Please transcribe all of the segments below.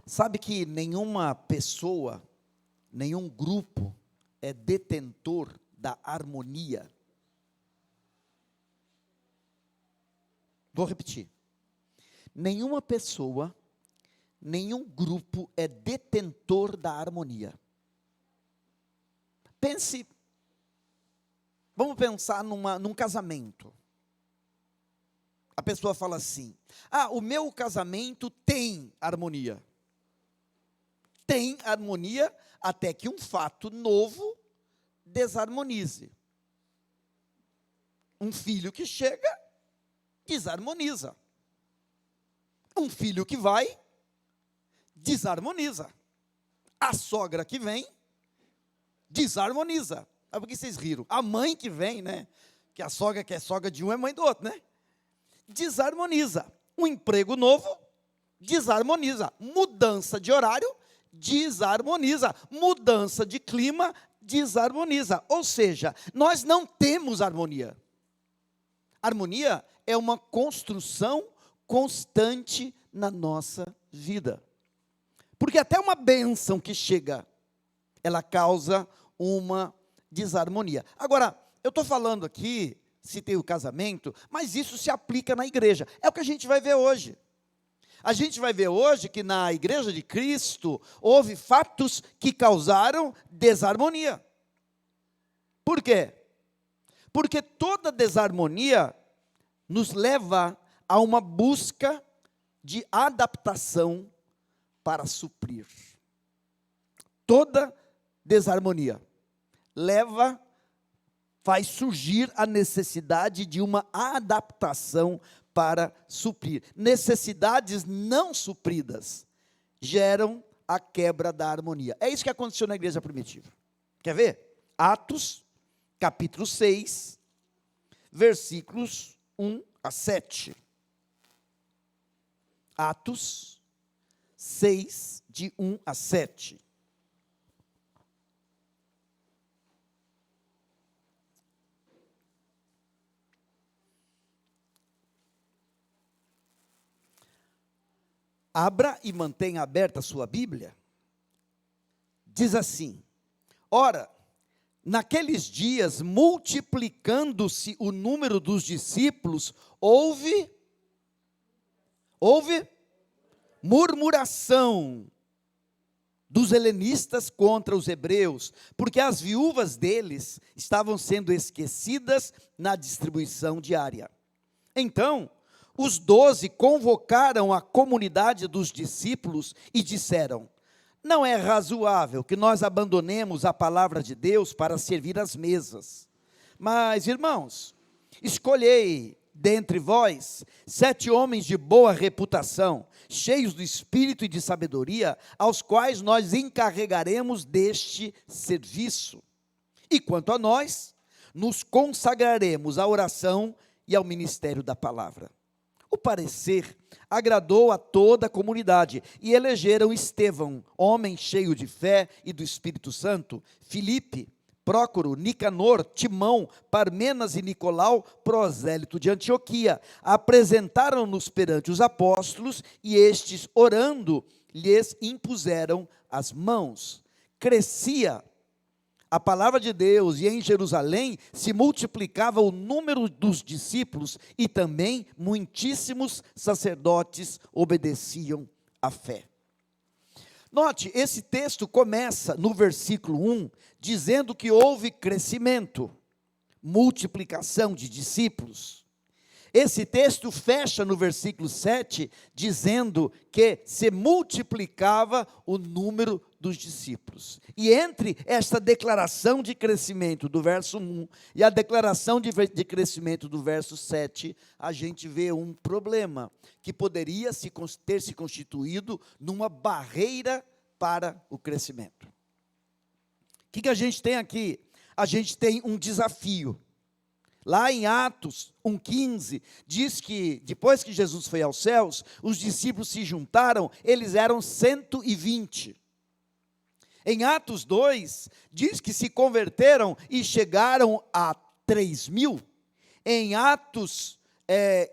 Sabe que nenhuma pessoa, nenhum grupo é detentor da harmonia. Vou repetir. Nenhuma pessoa, nenhum grupo é detentor da harmonia. Pense, vamos pensar num casamento. A pessoa fala assim: o meu casamento tem harmonia. Tem harmonia até que um fato novo desarmonize. Um filho que chega, desarmoniza. Um filho que vai, desarmoniza. A sogra que vem, desarmoniza. Por que vocês riram? A mãe que vem, né? Que a sogra que é sogra de um é mãe do outro, né? Desarmoniza. Um emprego novo, desarmoniza. Mudança de horário, desarmoniza. Mudança de clima, desarmoniza. Ou seja, nós não temos harmonia. Harmonia é uma construção constante na nossa vida. Porque até uma bênção que chega, ela causa uma desarmonia. Agora, eu estou falando aqui, citei o casamento, mas isso se aplica na igreja. É o que a gente vai ver hoje. A gente vai ver hoje que na igreja de Cristo, houve fatos que causaram desarmonia. Por quê? Porque toda desarmonia nos leva a uma busca de adaptação para suprir. Toda desarmonia faz surgir a necessidade de uma adaptação para suprir. Necessidades não supridas geram a quebra da harmonia. É isso que aconteceu na igreja primitiva. Quer ver? Atos, capítulo 6, versículos 1 a 7. Atos 6, de 1 a 7. Abra e mantenha aberta a sua Bíblia. Diz assim: ora, naqueles dias, multiplicando-se o número dos discípulos, houve murmuração dos helenistas contra os hebreus, porque as viúvas deles estavam sendo esquecidas na distribuição diária. Então, os 12 convocaram a comunidade dos discípulos e disseram: não é razoável que nós abandonemos a palavra de Deus para servir às mesas. Mas, irmãos, escolhei dentre vós 7 homens de boa reputação, cheios do espírito e de sabedoria, aos quais nós encarregaremos deste serviço. E quanto a nós, nos consagraremos à oração e ao ministério da palavra. O parecer agradou a toda a comunidade, e elegeram Estevão, homem cheio de fé e do Espírito Santo, Filipe, Prócoro, Nicanor, Timão, Parmenas e Nicolau, prosélito de Antioquia. Apresentaram-nos perante os apóstolos, e estes, orando, lhes impuseram as mãos. Crescia a palavra de Deus, e em Jerusalém se multiplicava o número dos discípulos, e também muitíssimos sacerdotes obedeciam à fé. Note, esse texto começa no versículo 1, dizendo que houve crescimento, multiplicação de discípulos. Esse texto fecha no versículo 7, dizendo que se multiplicava o número dos discípulos. E entre esta declaração de crescimento do verso 1 e a declaração de crescimento do verso 7, a gente vê um problema que poderia ter se constituído numa barreira para o crescimento. O que a gente tem aqui? A gente tem um desafio. Lá em Atos 1,15, diz que depois que Jesus foi aos céus, os discípulos se juntaram, eles eram 120. Em Atos 2, diz que se converteram e chegaram a 3.000. Em Atos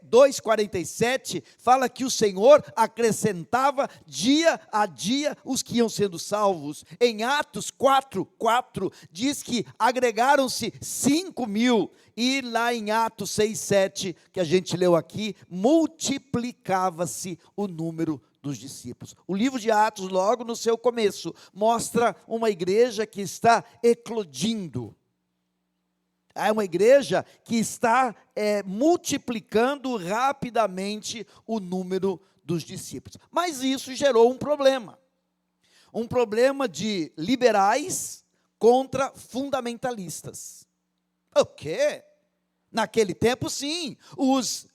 2,47, fala que o Senhor acrescentava dia a dia os que iam sendo salvos. Em Atos 4,4, diz que agregaram-se 5.000. E lá em Atos 6,7, que a gente leu aqui, multiplicava-se o número dos discípulos. O livro de Atos, logo no seu começo, mostra uma igreja que está eclodindo. É uma igreja que está multiplicando rapidamente o número dos discípulos. Mas isso gerou um problema. Um problema de liberais contra fundamentalistas. O quê? Naquele tempo, sim, os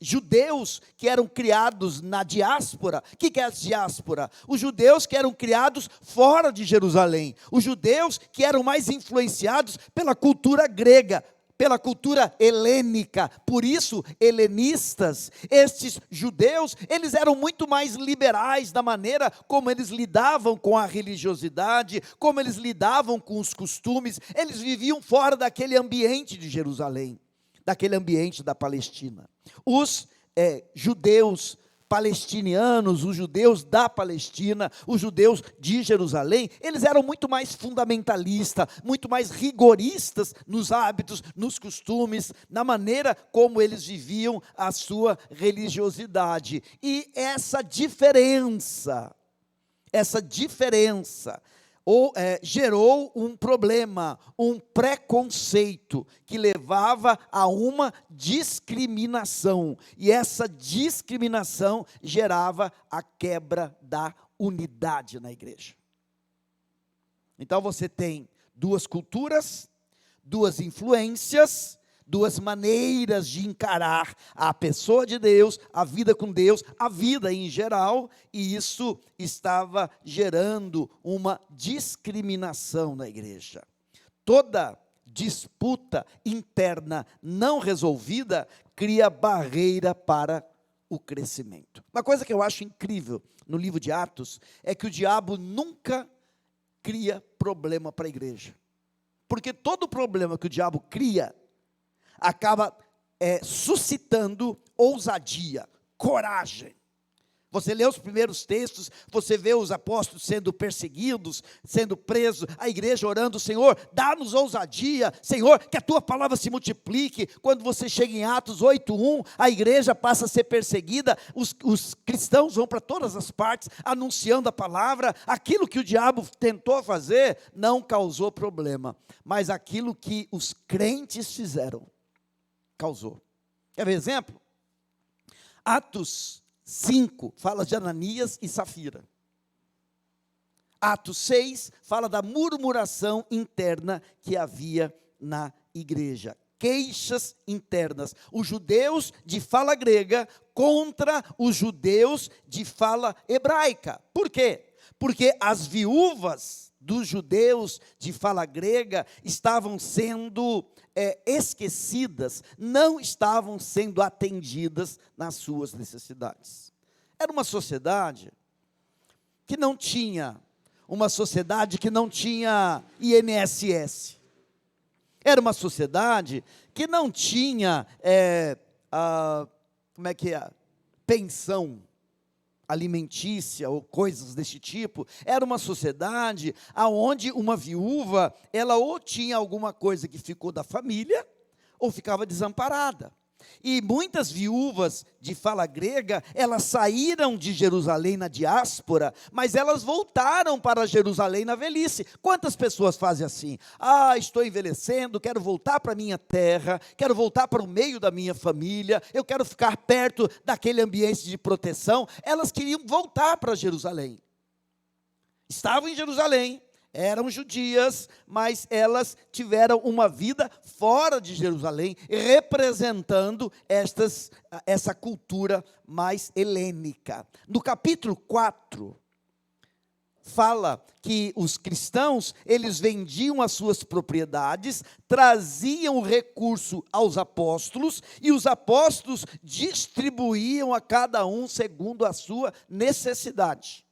judeus que eram criados na diáspora. O que é a diáspora? Os judeus que eram criados fora de Jerusalém. Os judeus que eram mais influenciados pela cultura grega, pela cultura helênica. Por isso, helenistas, estes judeus, eles eram muito mais liberais da maneira como eles lidavam com a religiosidade, como eles lidavam com os costumes. Eles viviam fora daquele ambiente de Jerusalém, daquele ambiente da Palestina. Os judeus palestinianos, os judeus da Palestina, os judeus de Jerusalém, eles eram muito mais fundamentalistas, muito mais rigoristas nos hábitos, nos costumes, na maneira como eles viviam a sua religiosidade. E essa diferença gerou um problema, um preconceito que levava a uma discriminação. E essa discriminação gerava a quebra da unidade na igreja. Então você tem duas culturas, duas influências, duas maneiras de encarar a pessoa de Deus, a vida com Deus, a vida em geral, e isso estava gerando uma discriminação na igreja. Toda disputa interna não resolvida cria barreira para o crescimento. Uma coisa que eu acho incrível no livro de Atos é que o diabo nunca cria problema para a igreja, porque todo problema que o diabo cria acaba suscitando ousadia, coragem. Você lê os primeiros textos, você vê os apóstolos sendo perseguidos, sendo presos, a igreja orando: Senhor, dá-nos ousadia, Senhor, que a tua palavra se multiplique. Quando você chega em Atos 8:1, a igreja passa a ser perseguida, os cristãos vão para todas as partes, anunciando a palavra. Aquilo que o diabo tentou fazer, não causou problema, mas aquilo que os crentes fizeram, causou. Quer ver exemplo? Atos 5 fala de Ananias e Safira. Atos 6 fala da murmuração interna que havia na igreja. Queixas internas. Os judeus de fala grega contra os judeus de fala hebraica. Por quê? Porque as viúvas dos judeus de fala grega estavam sendo esquecidas, não estavam sendo atendidas nas suas necessidades. Era uma sociedade que não tinha INSS. Era uma sociedade que não tinha pensão alimentícia ou coisas desse tipo. Era uma sociedade onde uma viúva, ela ou tinha alguma coisa que ficou da família, ou ficava desamparada. E muitas viúvas de fala grega, elas saíram de Jerusalém na diáspora, mas elas voltaram para Jerusalém na velhice. Quantas pessoas fazem assim? Estou envelhecendo, quero voltar para a minha terra, quero voltar para o meio da minha família, eu quero ficar perto daquele ambiente de proteção. Elas queriam voltar para Jerusalém. Estavam em Jerusalém, eram judias, mas elas tiveram uma vida fora de Jerusalém, representando essa cultura mais helênica. No capítulo 4, fala que os cristãos, eles vendiam as suas propriedades, traziam o recurso aos apóstolos, e os apóstolos distribuíam a cada um segundo a sua necessidade.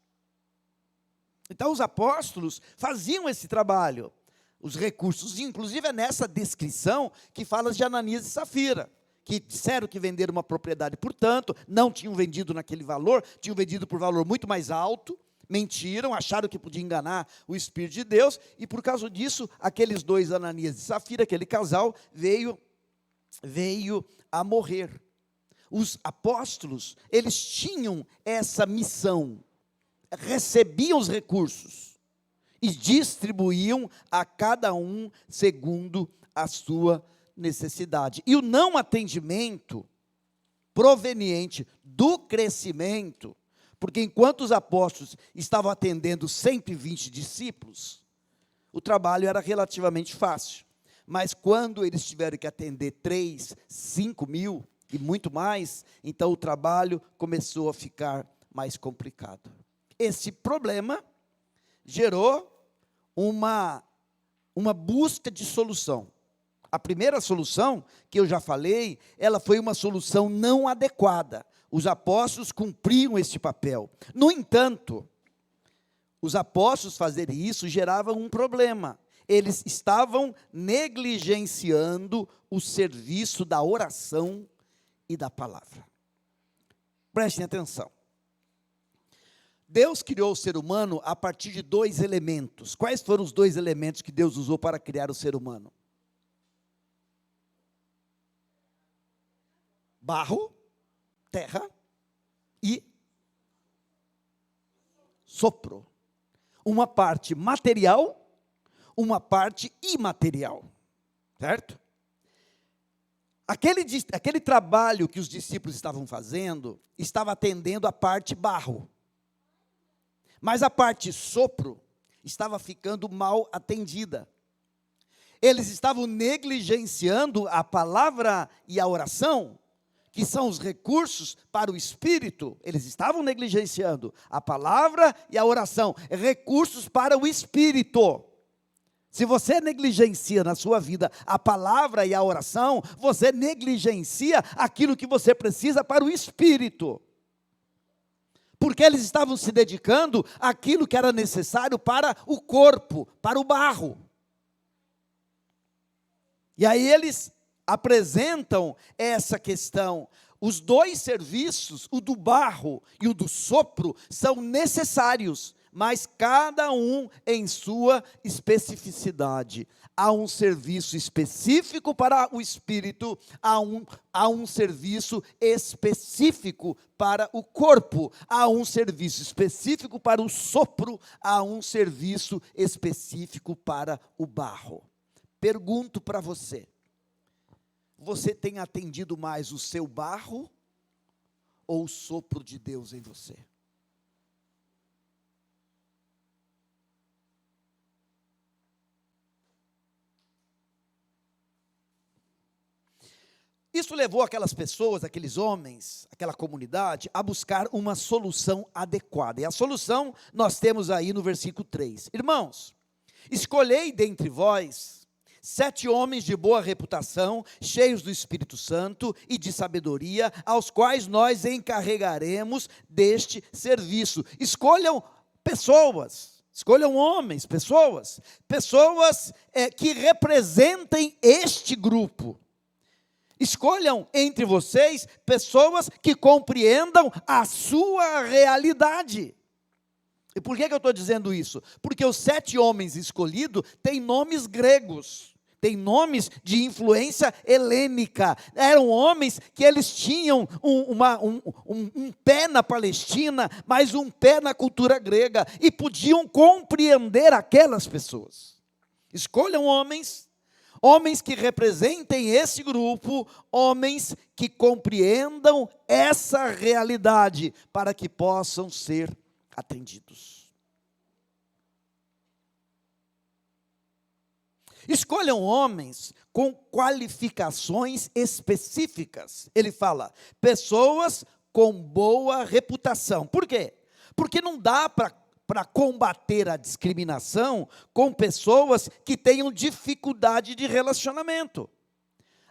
Então os apóstolos faziam esse trabalho. os recursos. Inclusive é nessa descrição que fala de Ananias e Safira, que disseram que venderam uma propriedade, portanto, não tinham vendido naquele valor, tinham vendido por valor muito mais alto, mentiram, acharam que podiam enganar o Espírito de Deus, e por causa disso, aqueles dois, Ananias e Safira, aquele casal, veio a morrer. Os apóstolos, eles tinham essa missão, recebiam os recursos e distribuíam a cada um segundo a sua necessidade. E o não atendimento proveniente do crescimento, porque enquanto os apóstolos estavam atendendo 120 discípulos, o trabalho era relativamente fácil. Mas quando eles tiveram que atender 3, 5 mil e muito mais, então o trabalho começou a ficar mais complicado. Esse problema gerou uma busca de solução. A primeira solução, que eu já falei, ela foi uma solução não adequada. Os apóstolos cumpriam este papel. No entanto, os apóstolos fazerem isso gerava um problema. Eles estavam negligenciando o serviço da oração e da palavra. Prestem atenção. Deus criou o ser humano a partir de 2 elementos. Quais foram os 2 elementos que Deus usou para criar o ser humano? Barro, terra e sopro. Uma parte material, uma parte imaterial, certo? Aquele trabalho que os discípulos estavam fazendo, estava atendendo a parte barro, mas a parte sopro estava ficando mal atendida. Eles estavam negligenciando a palavra e a oração, que são os recursos para o Espírito. Eles estavam negligenciando a palavra e a oração, recursos para o Espírito. Se você negligencia na sua vida a palavra e a oração, você negligencia aquilo que você precisa para o Espírito. Porque eles estavam se dedicando àquilo que era necessário para o corpo, para o barro. E aí eles apresentam essa questão. Os 2 serviços, o do barro e o do sopro, são necessários, mas cada um em sua especificidade. Há um serviço específico para o espírito, há um serviço específico para o corpo, há um serviço específico para o sopro, há um serviço específico para o barro. Pergunto para você: você tem atendido mais o seu barro ou o sopro de Deus em você? Isso levou aquelas pessoas, aqueles homens, aquela comunidade, a buscar uma solução adequada. E a solução nós temos aí no versículo 3. Irmãos, escolhei dentre vós 7 homens de boa reputação, cheios do Espírito Santo e de sabedoria, aos quais nós encarregaremos deste serviço. Escolham pessoas, escolham homens, pessoas que representem este grupo. Escolham entre vocês pessoas que compreendam a sua realidade. E por que eu estou dizendo isso? Porque os 7 homens escolhidos têm nomes gregos, têm nomes de influência helênica. Eram homens que eles tinham um pé na Palestina, mas um pé na cultura grega, e podiam compreender aquelas pessoas. Escolham homens que representem esse grupo, homens que compreendam essa realidade, para que possam ser atendidos. Escolham homens com qualificações específicas. Ele fala, pessoas com boa reputação. Por quê? Porque não dá para combater a discriminação com pessoas que tenham dificuldade de relacionamento.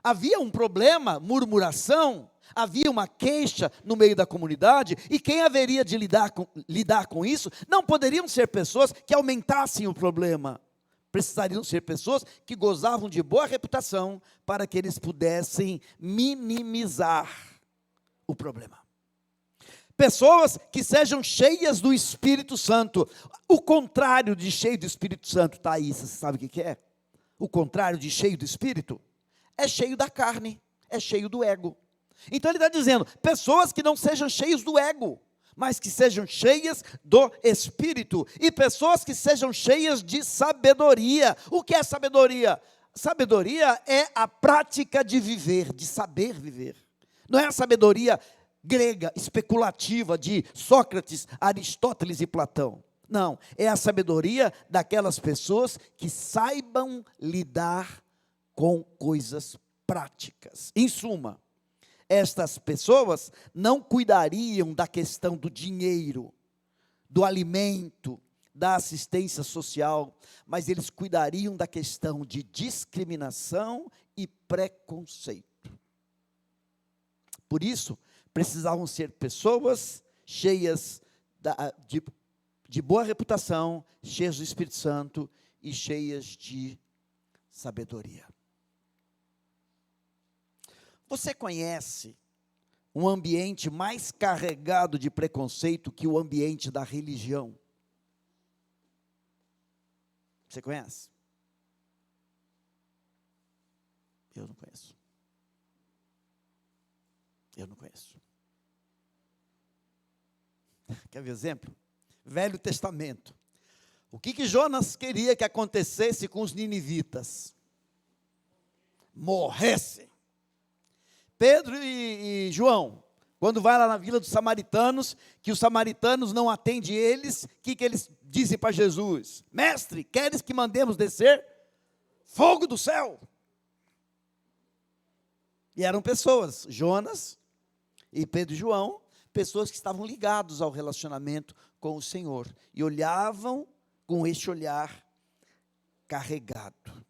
Havia um problema, murmuração, havia uma queixa no meio da comunidade, e quem haveria de lidar com isso não poderiam ser pessoas que aumentassem o problema. Precisariam ser pessoas que gozavam de boa reputação para que eles pudessem minimizar o problema. Pessoas que sejam cheias do Espírito Santo. O contrário de cheio do Espírito Santo, está aí, você sabe o que é? O contrário de cheio do Espírito é cheio da carne, é cheio do ego. Então ele está dizendo, pessoas que não sejam cheios do ego, mas que sejam cheias do Espírito, e pessoas que sejam cheias de sabedoria. O que é sabedoria? Sabedoria é a prática de viver, de saber viver. Não é a sabedoria grega, especulativa, de Sócrates, Aristóteles e Platão. Não, é a sabedoria daquelas pessoas que saibam lidar com coisas práticas. Em suma, estas pessoas não cuidariam da questão do dinheiro, do alimento, da assistência social, mas eles cuidariam da questão de discriminação e preconceito. Por isso, precisavam ser pessoas cheias de boa reputação, cheias do Espírito Santo e cheias de sabedoria. Você conhece um ambiente mais carregado de preconceito que o ambiente da religião? Você conhece? Eu não conheço. Eu não conheço. Quer ver exemplo? Velho Testamento. O que Jonas queria que acontecesse com os ninivitas? Morressem. Pedro e João, quando vai lá na vila dos samaritanos, que os samaritanos não atendem eles, o que eles dizem para Jesus? Mestre, queres que mandemos descer fogo do céu? E eram pessoas, Jonas e Pedro e João, pessoas que estavam ligados ao relacionamento com o Senhor, e olhavam com este olhar carregado.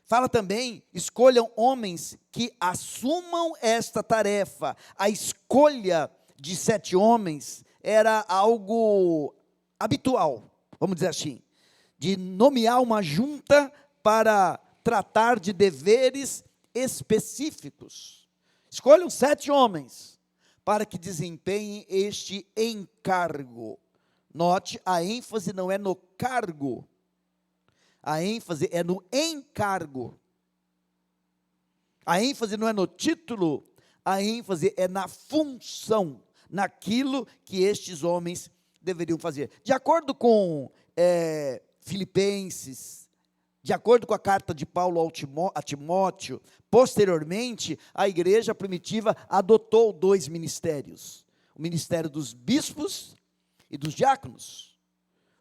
Fala também, escolham homens que assumam esta tarefa. A escolha de 7 homens era algo habitual, vamos dizer assim, de nomear uma junta para tratar de deveres específicos. Escolham 7 homens para que desempenhem este encargo. Note, a ênfase não é no cargo, a ênfase é no encargo. A ênfase não é no título, a ênfase é na função, naquilo que estes homens deveriam fazer. De acordo com Filipenses, de acordo com a carta de Paulo a Timóteo, posteriormente, a igreja primitiva adotou 2 ministérios. O ministério dos bispos e dos diáconos.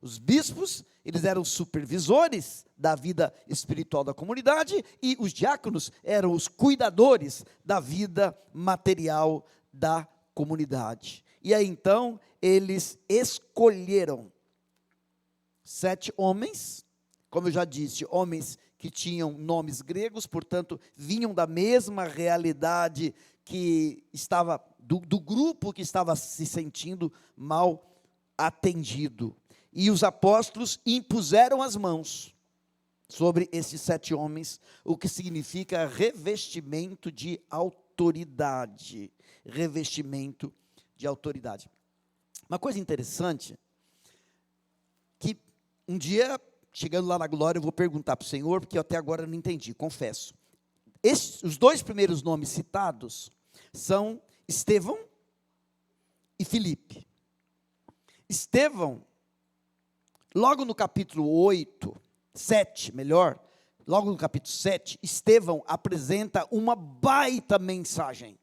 Os bispos, eles eram supervisores da vida espiritual da comunidade, e os diáconos eram os cuidadores da vida material da comunidade. E aí então, eles escolheram 7 homens, como eu já disse, homens que tinham nomes gregos, portanto, vinham da mesma realidade que estava, do grupo que estava se sentindo mal atendido. E os apóstolos impuseram as mãos sobre esses 7 homens, o que significa revestimento de autoridade. Revestimento de autoridade. Uma coisa interessante, que um dia, chegando lá na glória, eu vou perguntar para o Senhor, porque eu até agora não entendi, confesso. Os 2 primeiros nomes citados são Estevão e Filipe. Estevão, logo no capítulo 7, logo no capítulo 7, Estevão apresenta uma baita mensagem,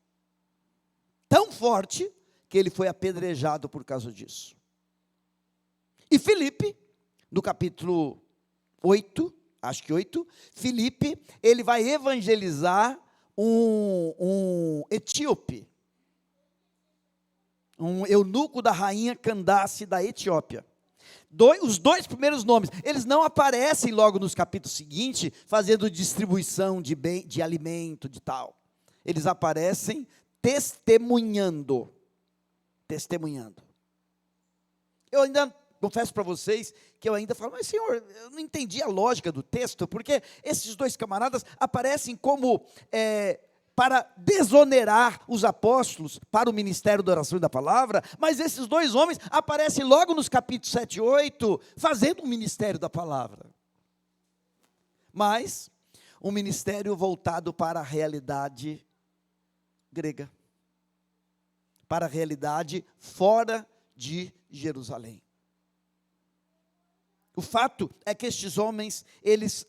tão forte, que ele foi apedrejado por causa disso. E Filipe, no capítulo 8, Filipe, ele vai evangelizar um etíope, um eunuco da rainha Candace da Etiópia. Os 2 primeiros nomes, eles não aparecem logo nos capítulos seguintes, fazendo distribuição de alimento, de tal. Eles aparecem testemunhando. Eu ainda confesso para vocês que eu ainda falo, mas Senhor, eu não entendi a lógica do texto, porque esses dois camaradas aparecem como para desonerar os apóstolos para o ministério da oração e da palavra, mas esses dois homens aparecem logo nos capítulos 7 e 8, fazendo o ministério da palavra. Mas um ministério voltado para a realidade grega, para a realidade fora de Jerusalém. O fato é que estes homens, eles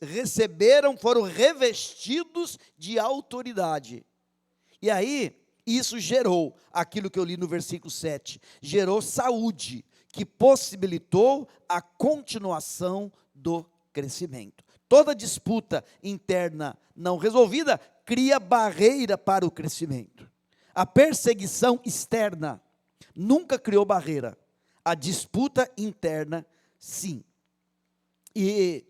foram revestidos de autoridade. E aí, isso gerou, aquilo que eu li no versículo 7, gerou saúde, que possibilitou a continuação do crescimento. Toda disputa interna não resolvida cria barreira para o crescimento. A perseguição externa nunca criou barreira. A disputa interna, sim. E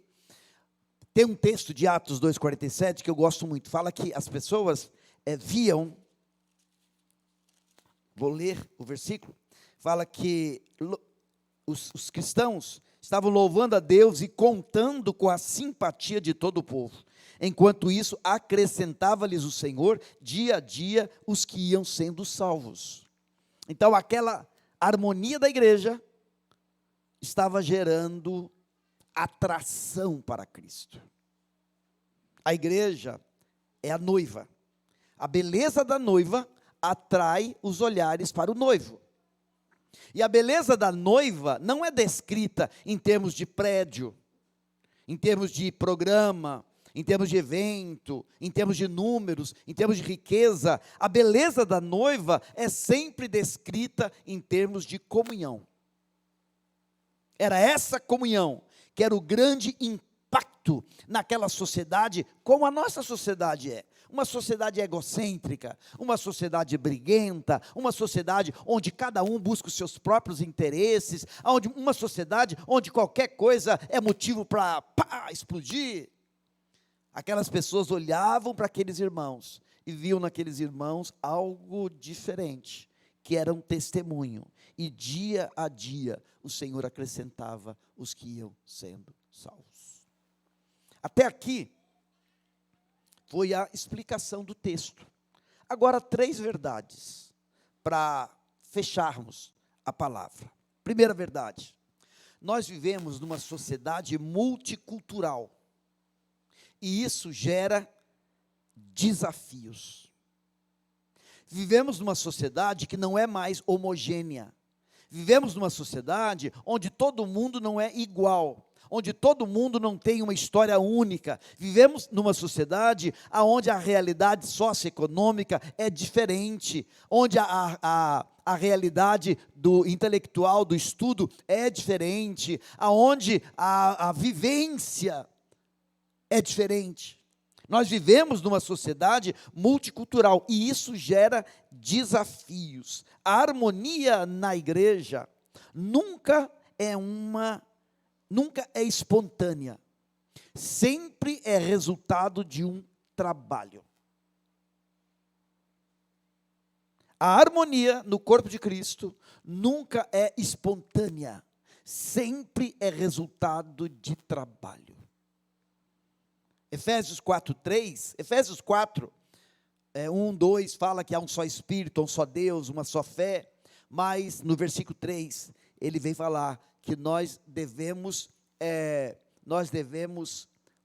tem um texto de Atos 2,47 que eu gosto muito. Fala que as pessoas viam, vou ler o versículo, fala que os cristãos estavam louvando a Deus e contando com a simpatia de todo o povo. Enquanto isso, acrescentava-lhes o Senhor, dia a dia, os que iam sendo salvos. Então, aquela harmonia da igreja estava gerando atração para Cristo. A igreja é a noiva. A beleza da noiva atrai os olhares para o noivo. E a beleza da noiva não é descrita em termos de prédio, em termos de programa, em termos de evento, em termos de números, em termos de riqueza. A beleza da noiva é sempre descrita em termos de comunhão. Era essa comunhão que era o grande impacto naquela sociedade, como a nossa sociedade é. Uma sociedade egocêntrica, uma sociedade briguenta, uma sociedade onde cada um busca os seus próprios interesses, uma sociedade onde qualquer coisa é motivo para explodir. Aquelas pessoas olhavam para aqueles irmãos e viam naqueles irmãos algo diferente, que era um testemunho. E dia a dia o Senhor acrescentava os que iam sendo salvos. Até aqui foi a explicação do texto. Agora, 3 verdades para fecharmos a palavra. Primeira verdade: nós vivemos numa sociedade multicultural. E isso gera desafios. Vivemos numa sociedade que não é mais homogênea. Vivemos numa sociedade onde todo mundo não é igual, onde todo mundo não tem uma história única. Vivemos numa sociedade onde a realidade socioeconômica é diferente, onde a realidade do intelectual, do estudo é diferente, onde a vivência é diferente. Nós vivemos numa sociedade multicultural e isso gera desafios. A harmonia na igreja nunca é espontânea. Sempre é resultado de um trabalho. A harmonia no corpo de Cristo nunca é espontânea. Sempre é resultado de trabalho. Efésios 4:3, Efésios 4, 1, 2, fala que há um só Espírito, um só Deus, uma só fé, mas no versículo 3, ele vem falar que nós devemos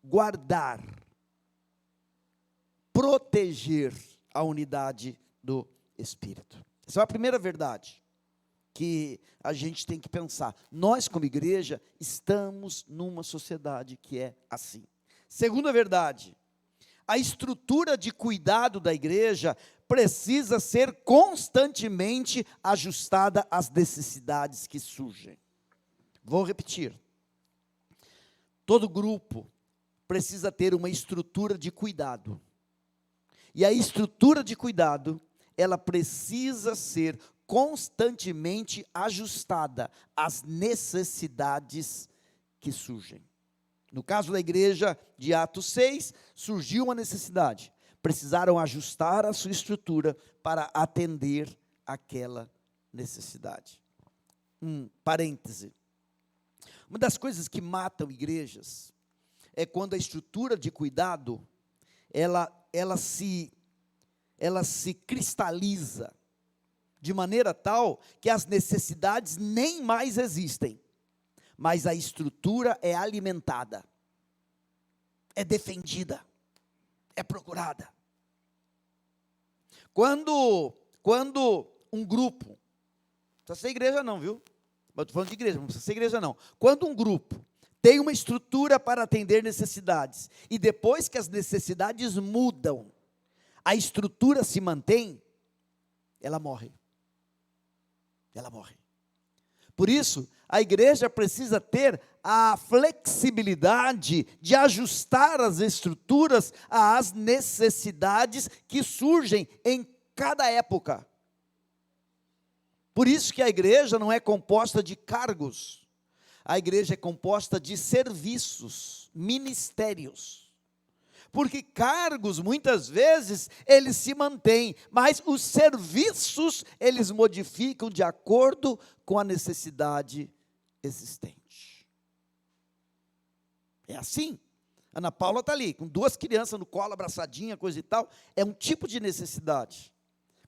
guardar, proteger a unidade do Espírito. Essa é a primeira verdade que a gente tem que pensar. Nós, como igreja, estamos numa sociedade que é assim. Segunda verdade: a estrutura de cuidado da igreja precisa ser constantemente ajustada às necessidades que surgem. Vou repetir. Todo grupo precisa ter uma estrutura de cuidado. E a estrutura de cuidado, ela precisa ser constantemente ajustada às necessidades que surgem. No caso da igreja de Atos 6, surgiu uma necessidade. Precisaram ajustar a sua estrutura para atender aquela necessidade. Parêntese. Uma das coisas que matam igrejas é quando a estrutura de cuidado, ela se cristaliza de maneira tal que as necessidades nem mais existem, mas a estrutura é alimentada, é defendida, é procurada. Quando um grupo, não precisa ser igreja não, viu? Eu estou falando de igreja, não precisa ser igreja não. Quando um grupo tem uma estrutura para atender necessidades, e depois que as necessidades mudam, a estrutura se mantém, ela morre. Ela morre. Por isso, a igreja precisa ter a flexibilidade de ajustar as estruturas às necessidades que surgem em cada época. Por isso que a igreja não é composta de cargos, a igreja é composta de serviços, ministérios. Porque cargos, muitas vezes, eles se mantêm, mas os serviços, eles modificam de acordo com a necessidade existente. É assim. Ana Paula está ali, com 2 crianças no colo, abraçadinha, coisa e tal. É um tipo de necessidade.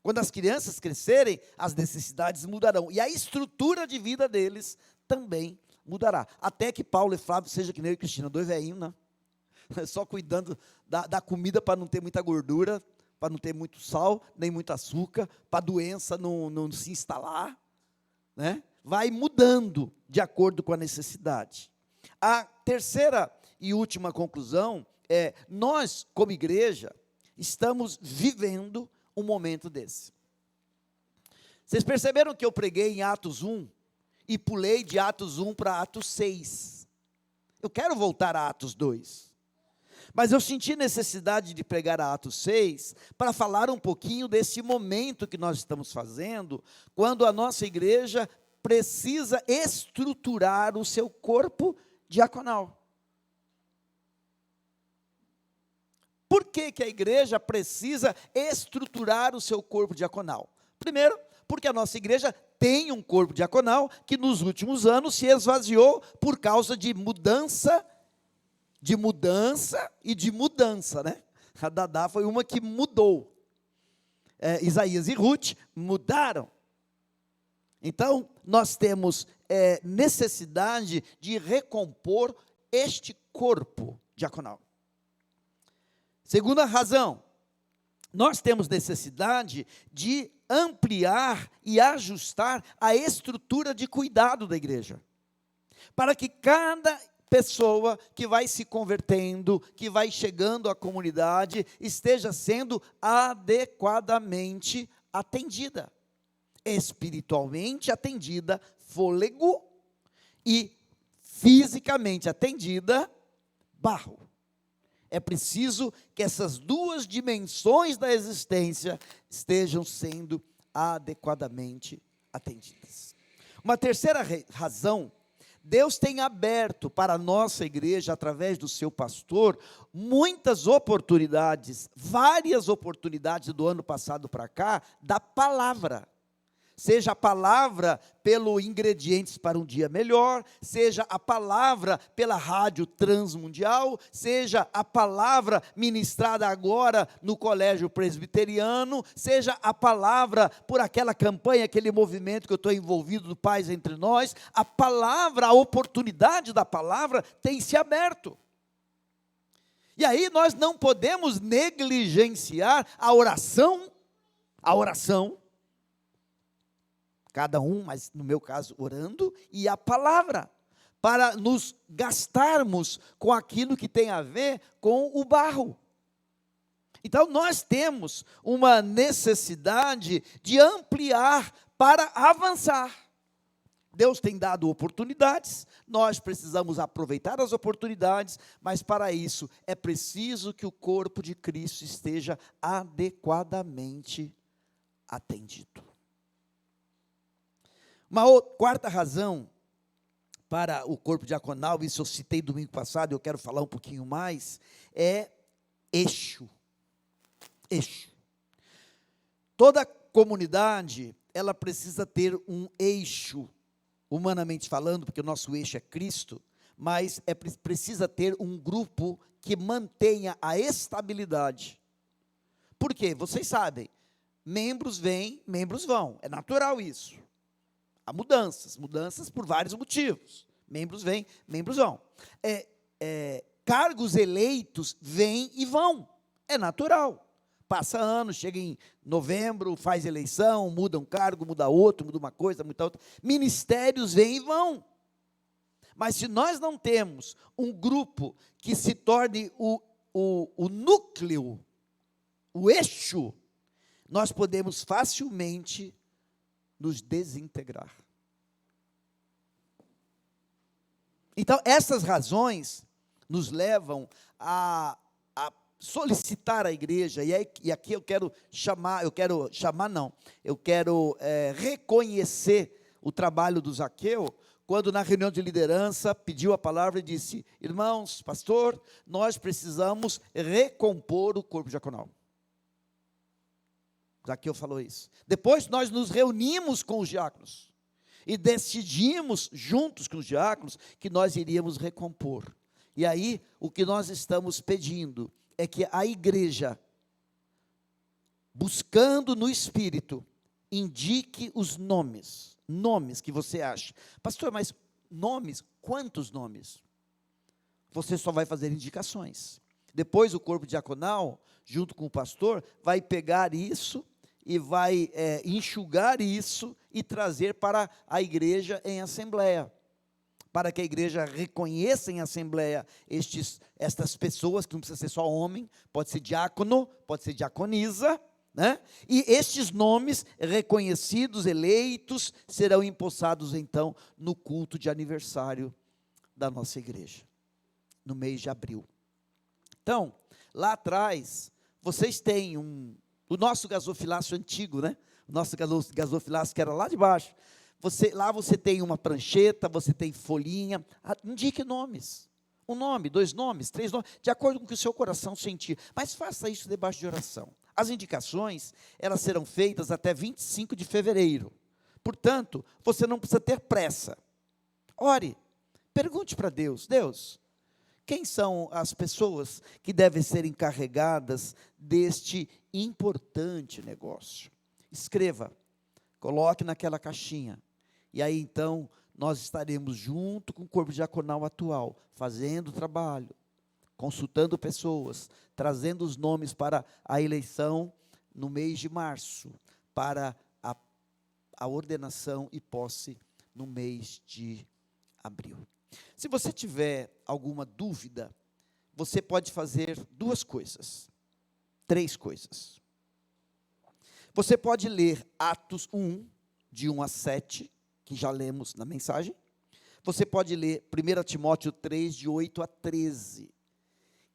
Quando as crianças crescerem, as necessidades mudarão. E a estrutura de vida deles também mudará. Até que Paulo e Flávio sejam que nem eu e Cristina, 2 velhinhos, né? Só cuidando da comida para não ter muita gordura, para não ter muito sal, nem muito açúcar, para a doença não se instalar, né? Vai mudando de acordo com a necessidade. A terceira e última conclusão é: nós, como igreja, estamos vivendo um momento desse. Vocês perceberam que eu preguei em Atos 1 e pulei de Atos 1 para Atos 6. Eu quero voltar a Atos 2. Mas eu senti necessidade de pregar a Atos 6 para falar um pouquinho desse momento que nós estamos fazendo, quando a nossa igreja precisa estruturar o seu corpo diaconal. Por que a igreja precisa estruturar o seu corpo diaconal? Primeiro, porque a nossa igreja tem um corpo diaconal que nos últimos anos se esvaziou por causa de mudança, né? A Dadá foi uma que mudou. Isaías e Ruth mudaram. Então, nós temos necessidade de recompor este corpo diaconal. Segunda razão, nós temos necessidade de ampliar e ajustar a estrutura de cuidado da igreja, para que cada pessoa que vai se convertendo, que vai chegando à comunidade, esteja sendo adequadamente atendida, espiritualmente atendida, fôlego, e fisicamente atendida, barro. É preciso que essas 2 dimensões da existência estejam sendo adequadamente atendidas. Uma terceira razão: Deus tem aberto para a nossa igreja, através do seu pastor, muitas oportunidades, várias oportunidades do ano passado para cá, da palavra. Seja a palavra pelo Ingredientes para um Dia Melhor, seja a palavra pela Rádio Transmundial, seja a palavra ministrada agora no Colégio Presbiteriano, seja a palavra por aquela campanha, aquele movimento que eu estou envolvido do Paz Entre Nós. A palavra, a oportunidade da palavra tem se aberto. E aí nós não podemos negligenciar a oração, cada um, mas no meu caso orando, e a palavra, para nos gastarmos com aquilo que tem a ver com o barro. Então nós temos uma necessidade de ampliar para avançar. Deus tem dado oportunidades, nós precisamos aproveitar as oportunidades, mas para isso é preciso que o corpo de Cristo esteja adequadamente atendido. Uma quarta razão para o corpo diaconal, isso eu citei domingo passado, eu quero falar um pouquinho mais, é eixo. Toda comunidade, ela precisa ter um eixo humanamente falando, porque o nosso eixo é Cristo, mas precisa ter um grupo que mantenha a estabilidade. Por quê? Vocês sabem, membros vêm, membros vão, é natural isso. Há mudanças por vários motivos. Membros vêm, membros vão. Cargos eleitos vêm e vão, é natural. Passa ano, chega em novembro, faz eleição, muda um cargo, muda outro, muda uma coisa, muda outra. Ministérios vêm e vão. Mas se nós não temos um grupo que se torne o núcleo, o eixo, nós podemos facilmente nos desintegrar. Então, essas razões nos levam a solicitar a igreja, e aqui eu quero reconhecer o trabalho do Zaqueu, quando na reunião de liderança pediu a palavra e disse: irmãos, pastor, nós precisamos recompor o corpo diaconal. Zaqueu falou isso. Depois nós nos reunimos com os diáconos e decidimos juntos com os diáconos que nós iríamos recompor. E aí o que nós estamos pedindo é que a igreja, buscando no Espírito, indique os nomes que você acha. Pastor, mas nomes, quantos nomes? Você só vai fazer indicações. Depois o corpo diaconal, junto com o pastor, vai pegar isso e vai enxugar isso e trazer para a igreja em assembleia. Para que a igreja reconheça em assembleia estas pessoas, que não precisa ser só homem, pode ser diácono, pode ser diaconisa, né? E estes nomes reconhecidos, eleitos, serão empossados então no culto de aniversário da nossa igreja, no mês de abril. Então, lá atrás, vocês têm o nosso gasofilácio antigo, né? O nosso gasofilácio que era lá de baixo. Lá você tem uma prancheta, você tem folhinha, indique nomes. Um nome, 2 nomes, 3 nomes, de acordo com o que o seu coração sentir. Mas faça isso debaixo de oração. As indicações, elas serão feitas até 25 de fevereiro. Portanto, você não precisa ter pressa. Ore, pergunte para Deus: Deus, quem são as pessoas que devem ser encarregadas deste importante negócio? Escreva, coloque naquela caixinha. E aí então, nós estaremos junto com o corpo diaconal atual, fazendo o trabalho, consultando pessoas, trazendo os nomes para a eleição no mês de março, para a ordenação e posse no mês de abril. Se você tiver alguma dúvida, você pode fazer 2 coisas, 3 coisas. Você pode ler Atos 1, de 1 a 7, que já lemos na mensagem. Você pode ler 1 Timóteo 3, de 8 a 13,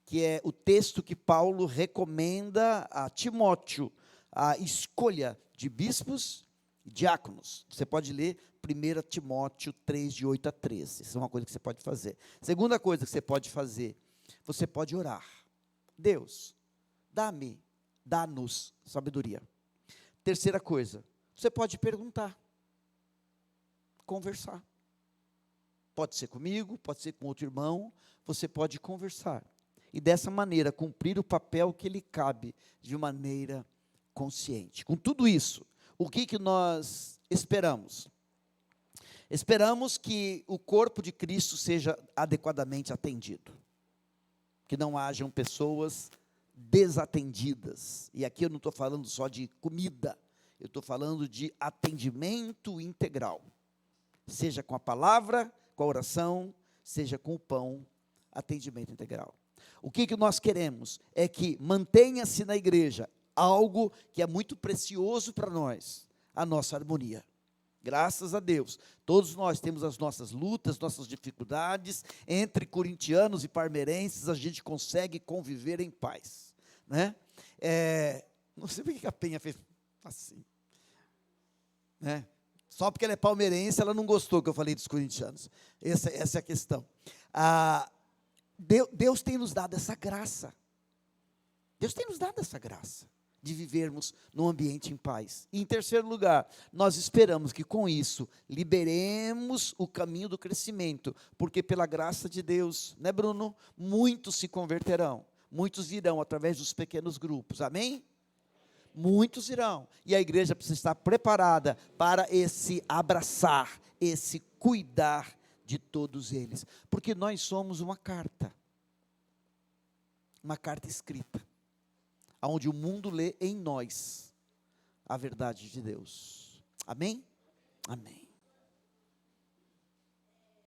que é o texto que Paulo recomenda a Timóteo, a escolha de bispos e diáconos. Você pode ler 1 Timóteo 3, de 8 a 13. Isso é uma coisa que você pode fazer. Segunda coisa que você pode fazer, você pode orar. Deus, dá-nos sabedoria. Terceira coisa, você pode perguntar, conversar. Pode ser comigo, pode ser com outro irmão, você pode conversar. E dessa maneira, cumprir o papel que lhe cabe, de maneira consciente. Com tudo isso, o que nós esperamos? Esperamos que o corpo de Cristo seja adequadamente atendido. Que não hajam pessoas desatendidas. E aqui eu não estou falando só de comida, eu estou falando de atendimento integral. Seja com a palavra, com a oração, seja com o pão, atendimento integral. O que nós queremos é que mantenha-se na igreja algo que é muito precioso para nós, a nossa harmonia. Graças a Deus, todos nós temos as nossas lutas, nossas dificuldades. Entre corintianos e parmeirenses, a gente consegue conviver em paz, né? Não sei por que a Penha fez assim, né? Só porque ela é palmeirense, ela não gostou que eu falei dos corintianos. Essa é a questão. Deus tem nos dado essa graça. Deus tem nos dado essa graça. de vivermos num ambiente em paz. E em terceiro lugar, nós esperamos que com isso liberemos o caminho do crescimento, porque pela graça de Deus, né, Bruno? Muitos se converterão, muitos virão através dos pequenos grupos, amém? Muitos irão, e a igreja precisa estar preparada para esse abraçar, esse cuidar de todos eles, porque nós somos uma carta escrita, onde o mundo lê em nós a verdade de Deus, amém? Amém.